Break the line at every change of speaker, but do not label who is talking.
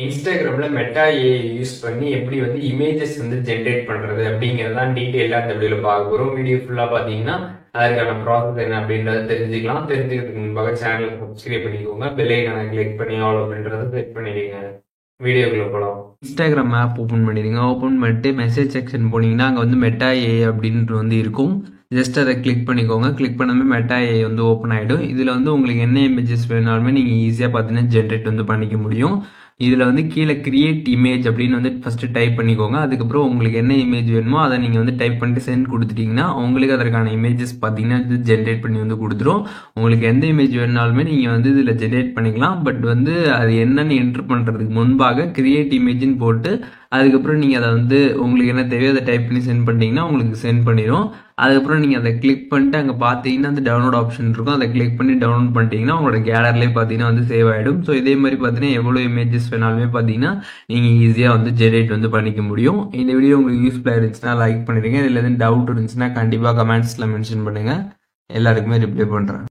இன்ஸ்டாகிராம்ல meta AI use பண்ணி எப்படி வந்து இமேஜஸ் வந்து ஜென்ரேட் பண்றது அப்படிங்கறதான் டீடைலா இந்த வீடியோல பார்க்க போறோம். வீடியோ ஃபுல்லா பாத்தீங்கன்னா அதற்கான ப்ராசஸ் என்ன அப்படின்றத தெரிஞ்சுக்கலாம். தெரிஞ்சுக்கிறதுக்கு முன்பாக சேனலை சப்ஸ்கிரைப் பண்ணிக்கோங்க. பெல் ஐகானை கிளிக் பண்ணி ஆல் அப்படின்றத செட் பண்ணிடுங்க. வீடியோக்குள்ள போகலாம். இன்ஸ்டாகிராம் ஆப் ஓப்பன் பண்ணிடுங்க. ஓப்பன் பண்ணிட்டு மெசேஜ் செக்ஷன் போனீங்கன்னா அங்கே வந்து மெட்டா ஏஐ அப்படின்ட்டு வந்து இருக்கும். ஜஸ்ட் அதை கிளிக் பண்ணிக்கோங்க. கிளிக் பண்ணாமல் மெட்டா ஏஐ வந்து ஓப்பன் ஆகிடும். இதில் வந்து உங்களுக்கு என்ன இமேஜஸ் வேணாலுமே நீங்கள் ஈஸியாக பார்த்தீங்கன்னா ஜென்ரேட் வந்து பண்ணிக்க முடியும். இதில் வந்து கீழே கிரியேட் இமேஜ் அப்படின்னு வந்து ஃபஸ்ட்டு டைப் பண்ணிக்கோங்க. அதுக்கப்புறம் உங்களுக்கு என்ன இமேஜ் வேணுமோ அதை நீங்கள் வந்து டைப் பண்ணிட்டு சென்ட் கொடுத்துட்டீங்கன்னா உங்களுக்கு அதற்கான இமேஜஸ் பார்த்தீங்கன்னா இது ஜென்ரேட் பண்ணி வந்து கொடுத்துரும். உங்களுக்கு எந்த இமேஜ் வேணுனாலுமே நீங்கள் வந்து இதில் ஜென்ரேட் பண்ணிக்கலாம். பட் வந்து அது என்னன்னு என்ட்ரு பண்ணுறதுக்கு முன்பாக கிரியேட் இமேஜ்னு போட்டு அதுக்கப்புறம் நீங்கள் அதை வந்து உங்களுக்கு என்ன தேவையோ அதை டைப் பண்ணி சென்ட் பண்ணிட்டீங்கன்னா உங்களுக்கு சென்ட் பண்ணிடும். அதுக்கப்புறம் நீங்கள் அதை கிளிக் பண்ணிட்டு அங்கே பார்த்தீங்கன்னா அந்த டவுன்லோட் ஆப்ஷன் இருக்கும். அதை கிளிக் பண்ணி டவுன்லோட் பண்ணிட்டீங்கன்னா உங்களோட கேலரிலே பார்த்தீங்கன்னா வந்து சேவ் ஆகிடும். ஸோ இதே மாதிரி பார்த்தீங்கன்னா எவ்வளோ இமேஜஸ் வேணாலுமே பார்த்தீங்கன்னா நீங்கள் ஈஸியாக வந்து ஜென்ரேட் வந்து பண்ணிக்க முடியும். இந்த வீடியோ உங்களுக்கு யூஸ்ஃபுல்லாக இருந்துச்சுன்னா லைக் பண்ணிடுங்க. இதில் எதுவும் டவுட் இருந்துச்சுன்னா கண்டிப்பாக கமெண்ட்ஸில் மென்ஷன் பண்ணுங்கள். எல்லாருக்குமே ரிப்ளை பண்ணுறேன்.